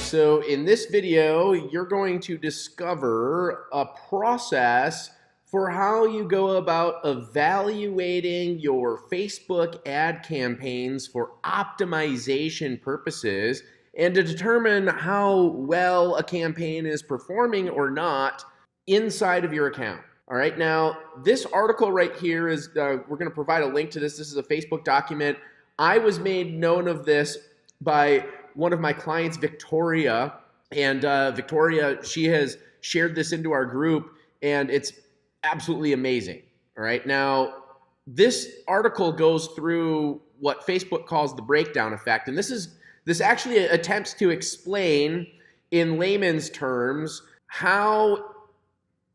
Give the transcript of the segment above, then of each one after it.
so in this video, you're going to discover a process for how you go about evaluating your Facebook ad campaigns for optimization purposes and to determine how well a campaign is performing or not inside of your account. All right, now this article right here is, we're going to provide a link to this. This is a Facebook document. I was made known of this by one of my clients, Victoria, and Victoria, she has shared this into our group, and it's absolutely amazing. All right, now this article goes through what Facebook calls the breakdown effect, and this actually attempts to explain in layman's terms how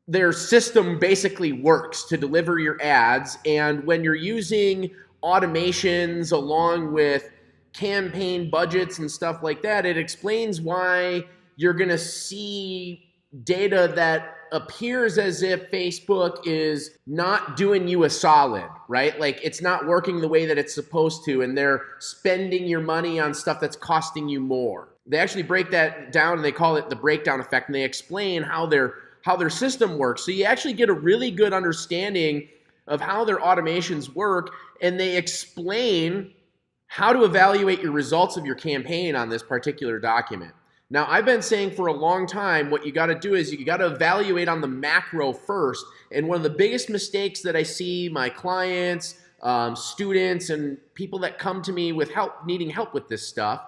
their system basically works to deliver your ads, and when you're using automations along with campaign budgets and stuff like that, it explains why you're going to see data that appears as if Facebook is not doing you a solid, right? Like it's not working the way that it's supposed to, and they're spending your money on stuff that's costing you more. They actually break that down and they call it the breakdown effect, and they explain how their system works. So you actually get a really good understanding of how their automations work, and they explain how to evaluate your results of your campaign on this particular document. Now, I've been saying for a long time, what you got to do is you got to evaluate on the macro first. And one of the biggest mistakes that I see my clients, students, and people that come to me with help, needing help with this stuff,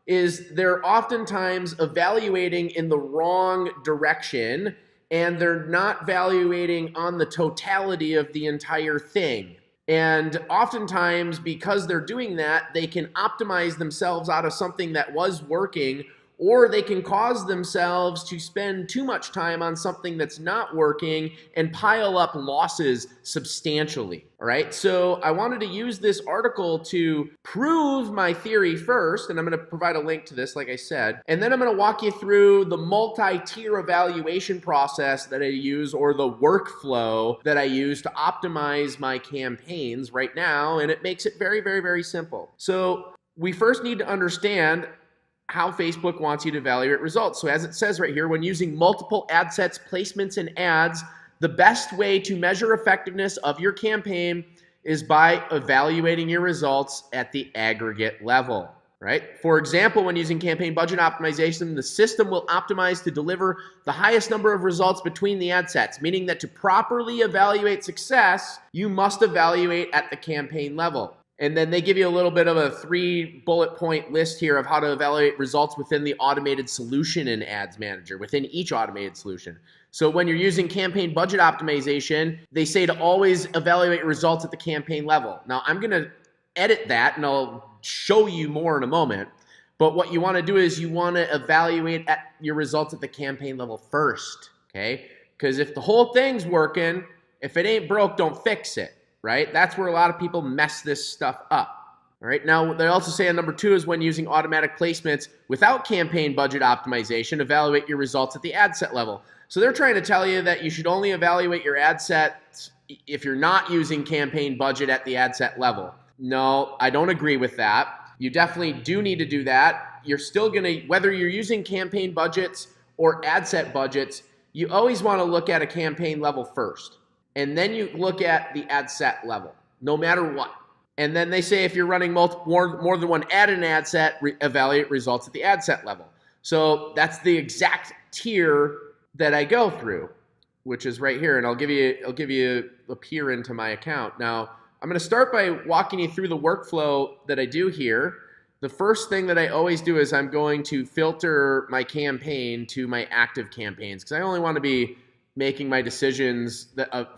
is they're oftentimes evaluating in the wrong direction, and they're not evaluating on the totality of the entire thing. And oftentimes, because they're doing that, they can optimize themselves out of something that was working, or they can cause themselves to spend too much time on something that's not working and pile up losses substantially. All right, so I wanted to use this article to prove my theory first, and I'm going to provide a link to this, like I said, and then I'm going to walk you through the multi-tier evaluation process that I use, or the workflow that I use to optimize my campaigns right now, and it makes it very, very, very simple. So we first need to understand how Facebook wants you to evaluate results. So as it says right here, when using multiple ad sets, placements, and ads, the best way to measure effectiveness of your campaign is by evaluating your results at the aggregate level, right? For example, when using campaign budget optimization, the system will optimize to deliver the highest number of results between the ad sets, meaning that to properly evaluate success, you must evaluate at the campaign level. And then they give you a little bit of a 3-bullet point list here of how to evaluate results within the automated solution in Ads Manager, within each automated solution. So when you're using campaign budget optimization, they say to always evaluate results at the campaign level. Now, I'm going to edit that, and I'll show you more in a moment. But what you want to do is you want to evaluate at your results at the campaign level first, okay? Because if the whole thing's working, if it ain't broke, don't fix it. Right? That's where a lot of people mess this stuff up. All right. Now, they also say on number 2 is when using automatic placements without campaign budget optimization, evaluate your results at the ad set level. So they're trying to tell you that you should only evaluate your ad sets if you're not using campaign budget at the ad set level. No, I don't agree with that. You definitely do need to do that. You're still going to, whether you're using campaign budgets or ad set budgets, you always want to look at a campaign level first. And then you look at the ad set level, no matter what. And then they say if you're running more than one ad in an ad set, evaluate results at the ad set level. So that's the exact tier that I go through, which is right here. And I'll give you a peer into my account. Now, I'm going to start by walking you through the workflow that I do here. The first thing that I always do is I'm going to filter my campaign to my active campaigns, because I only want to be making my decisions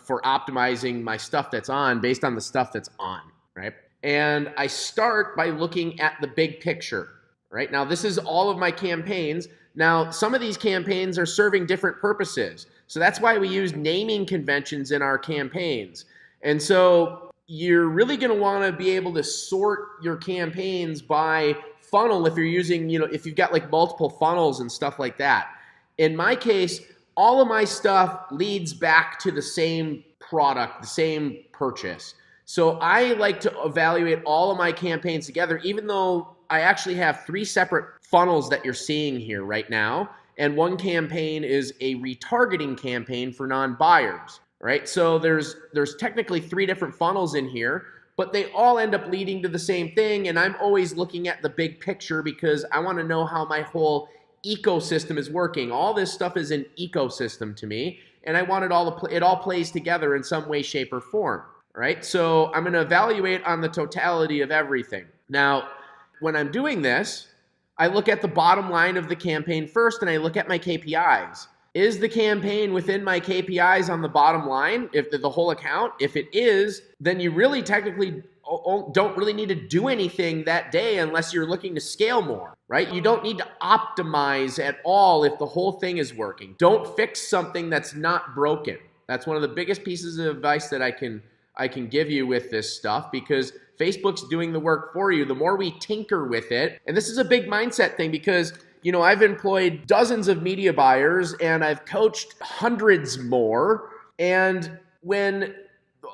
for optimizing my stuff that's on based on the stuff that's on, right? And I start by looking at the big picture, right? Now, this is all of my campaigns. Now, some of these campaigns are serving different purposes. So that's why we use naming conventions in our campaigns. And so you're really going to want to be able to sort your campaigns by funnel if you're using, if you've got like multiple funnels and stuff like that. In my case, all of my stuff leads back to the same product, the same purchase. So I like to evaluate all of my campaigns together, even though I actually have 3 separate funnels that you're seeing here right now. And one campaign is a retargeting campaign for non-buyers, right? So there's technically 3 different funnels in here, but they all end up leading to the same thing. And I'm always looking at the big picture because I want to know how my whole ecosystem is working. All this stuff is an ecosystem to me, and I want it all to it all plays together in some way, shape, or form, right? So I'm going to evaluate on the totality of everything. Now, when I'm doing this, I look at the bottom line of the campaign first, and I look at my KPIs. Is the campaign within my KPIs on the bottom line, if the whole account? If it is, then you really technically don't really need to do anything that day unless you're looking to scale more, right? You don't need to optimize at all if the whole thing is working. Don't fix something that's not broken. That's one of the biggest pieces of advice that I can give you with this stuff, because Facebook's doing the work for you. The more we tinker with it, and this is a big mindset thing because, you know, I've employed dozens of media buyers and I've coached hundreds more. And when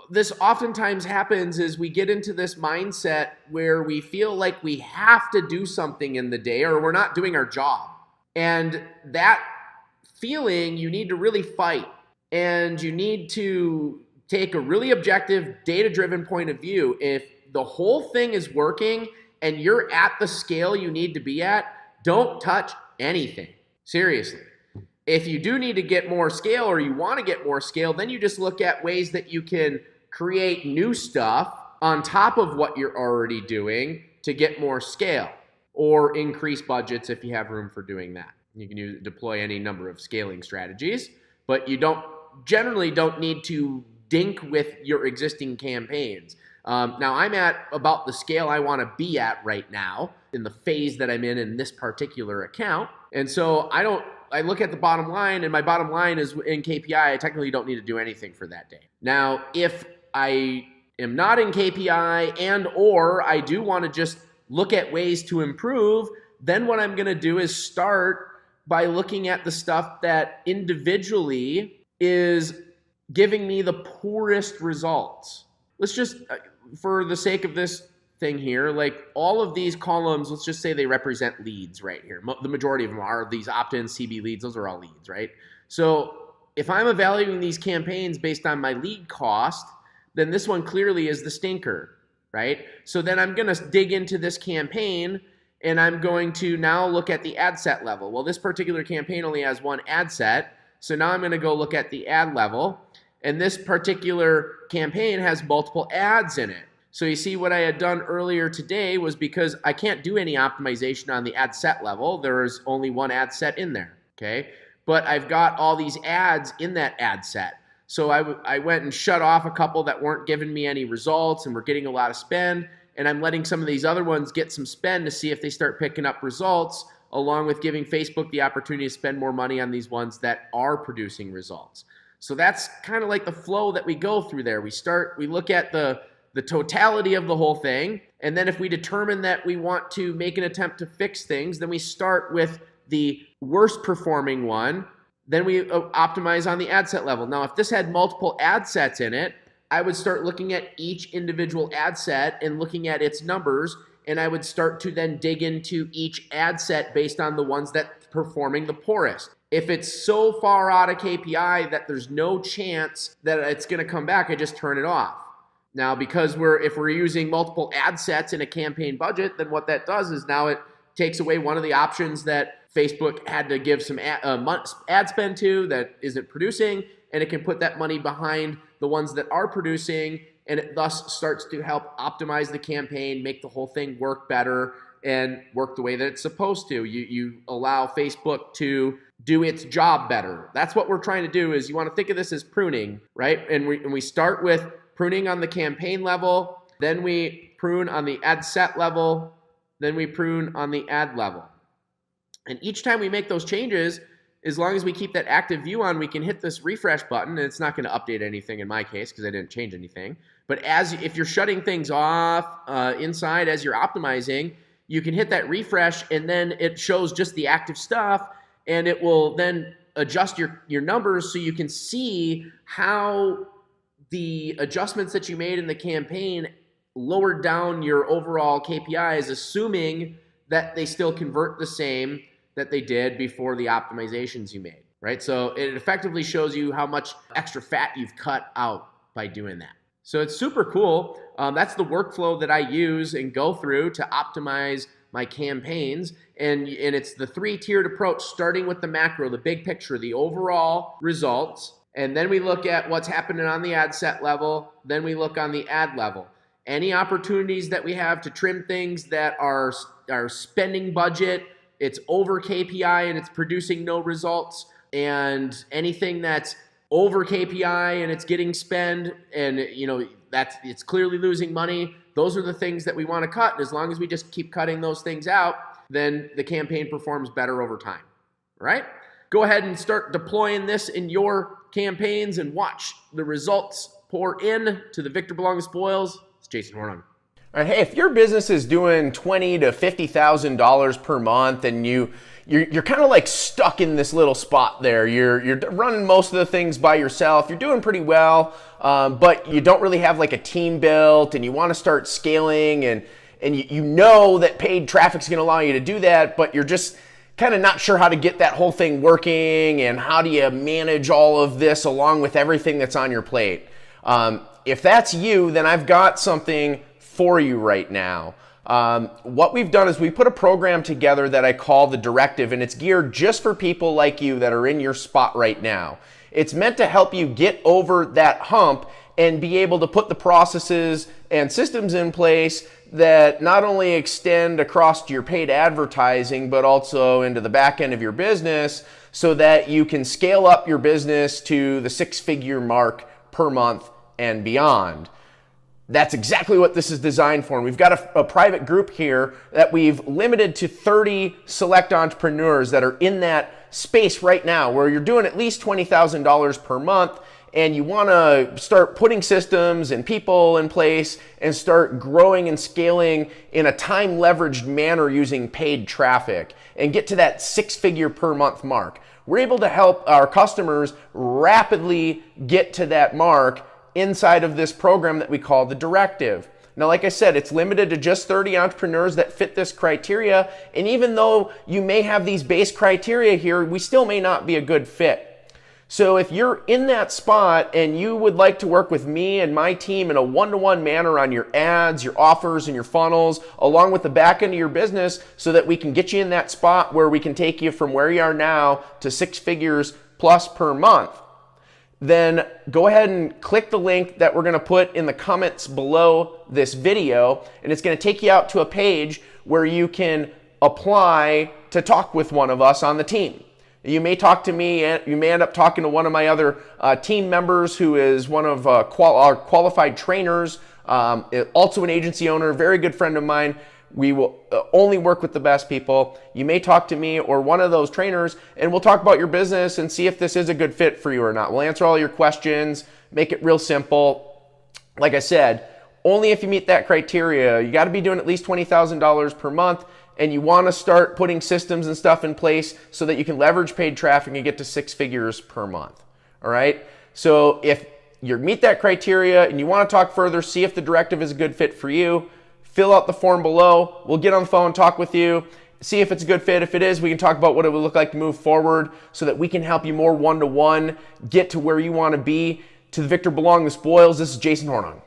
this oftentimes happens is we get into this mindset where we feel like we have to do something in the day or we're not doing our job. And that feeling you need to really fight, and you need to take a really objective, data-driven point of view. If the whole thing is working and you're at the scale you need to be at, don't touch anything. Seriously. If you do need to get more scale or you want to get more scale, then you just look at ways that you can create new stuff on top of what you're already doing to get more scale, or increase budgets if you have room for doing that. You can deploy any number of scaling strategies, but you generally don't need to dink with your existing campaigns. Now I'm at about the scale I want to be at right now in the phase that I'm in this particular account. And so I look at the bottom line, and my bottom line is in KPI. I technically don't need to do anything for that day. Now, if I am not in KPI and or I do want to just look at ways to improve, then what I'm going to do is start by looking at the stuff that individually is giving me the poorest results. Let's just, for the sake of this thing here, like all of these columns, let's just say they represent leads right here. The majority of them are these opt-in CB leads. Those are all leads, right? So if I'm evaluating these campaigns based on my lead cost, then this one clearly is the stinker, right? So then I'm going to dig into this campaign, and I'm going to now look at the ad set level. Well, this particular campaign only has one ad set, so now I'm going to go look at the ad level. And this particular campaign has multiple ads in it. So you see what I had done earlier today was, because I can't do any optimization on the ad set level, there's only one ad set in there, okay? But I've got all these ads in that ad set. So I went and shut off a couple that weren't giving me any results and were getting a lot of spend, and I'm letting some of these other ones get some spend to see if they start picking up results, along with giving Facebook the opportunity to spend more money on these ones that are producing results. So that's kind of like the flow that we go through there. We look at the totality of the whole thing, and then if we determine that we want to make an attempt to fix things, then we start with the worst performing one, then we optimize on the ad set level. Now, if this had multiple ad sets in it, I would start looking at each individual ad set and looking at its numbers, and I would start to then dig into each ad set based on the ones that performing the poorest. If it's so far out of KPI that there's no chance that it's going to come back, I just turn it off. Now, because if we're using multiple ad sets in a campaign budget, then what that does is now it takes away one of the options that Facebook had to give some ad spend to that isn't producing, and it can put that money behind the ones that are producing, and it thus starts to help optimize the campaign, make the whole thing work better and work the way that it's supposed to. You allow Facebook to do its job better. That's what we're trying to do. Is you want to think of this as pruning, right? And we start with pruning on the campaign level, then we prune on the ad set level, then we prune on the ad level. And each time we make those changes, as long as we keep that active view on, we can hit this refresh button, and it's not going to update anything in my case because I didn't change anything. But if you're shutting things off inside as you're optimizing, you can hit that refresh, and then it shows just the active stuff, and it will then adjust your numbers so you can see how the adjustments that you made in the campaign lowered down your overall KPIs, assuming that they still convert the same that they did before the optimizations you made, right? So it effectively shows you how much extra fat you've cut out by doing that. So it's super cool. That's the workflow that I use and go through to optimize my campaigns. And it's the 3-tiered approach, starting with the macro, the big picture, the overall results. And then we look at what's happening on the ad set level. Then we look on the ad level. Any opportunities that we have to trim things that are spending budget, it's over KPI and it's producing no results. And anything that's over KPI and it's getting spend and it's clearly losing money, those are the things that we want to cut. And as long as we just keep cutting those things out, then the campaign performs better over time. All right? Go ahead and start deploying this in your campaigns and watch the results pour in to the Victor Belong to Spoils. It's Jason Hornung. All right, hey, if your business is doing $20,000 to $50,000 per month and you're kind of like stuck in this little spot there. You're running most of the things by yourself. You're doing pretty well, but you don't really have like a team built, and you want to start scaling, and you know that paid traffic's going to allow you to do that, but you're just kind of not sure how to get that whole thing working, and how do you manage all of this along with everything that's on your plate. If that's you, then I've got something for you right now. What we've done is we put a program together that I call the Directive, and it's geared just for people like you that are in your spot right now. It's meant to help you get over that hump and be able to put the processes and systems in place that not only extend across your paid advertising, but also into the back end of your business, so that you can scale up your business to the 6-figure mark per month and beyond. That's exactly what this is designed for. And we've got a private group here that we've limited to 30 select entrepreneurs that are in that space right now, where you're doing at least $20,000 per month, and you want to start putting systems and people in place and start growing and scaling in a time leveraged manner using paid traffic and get to that 6-figure per month mark. We're able to help our customers rapidly get to that mark inside of this program that we call the Directive. Now, like I said, it's limited to just 30 entrepreneurs that fit this criteria. And even though you may have these base criteria here, we still may not be a good fit. So if you're in that spot and you would like to work with me and my team in a one-to-one manner on your ads, your offers, and your funnels, along with the back end of your business, so that we can get you in that spot where we can take you from where you are now to 6 figures plus per month, then go ahead and click the link that we're going to put in the comments below this video, and it's going to take you out to a page where you can apply to talk with one of us on the team. You may talk to me, and you may end up talking to one of my other team members who is one of our qualified trainers, also an agency owner, very good friend of mine. We will only work with the best people. You may talk to me or one of those trainers, and we'll talk about your business and see if this is a good fit for you or not. We'll answer all your questions, make it real simple. Like I said, only if you meet that criteria. You got to be doing at least $20,000 per month, and you want to start putting systems and stuff in place so that you can leverage paid traffic and get to 6 figures per month. All right? So if you meet that criteria and you want to talk further, see if the Directive is a good fit for you, fill out the form below. We'll get on the phone, talk with you, see if it's a good fit. If it is, we can talk about what it would look like to move forward so that we can help you more one-to-one, get to where you want to be. To the Victor Belong to Spoils, this is Jason Hornung.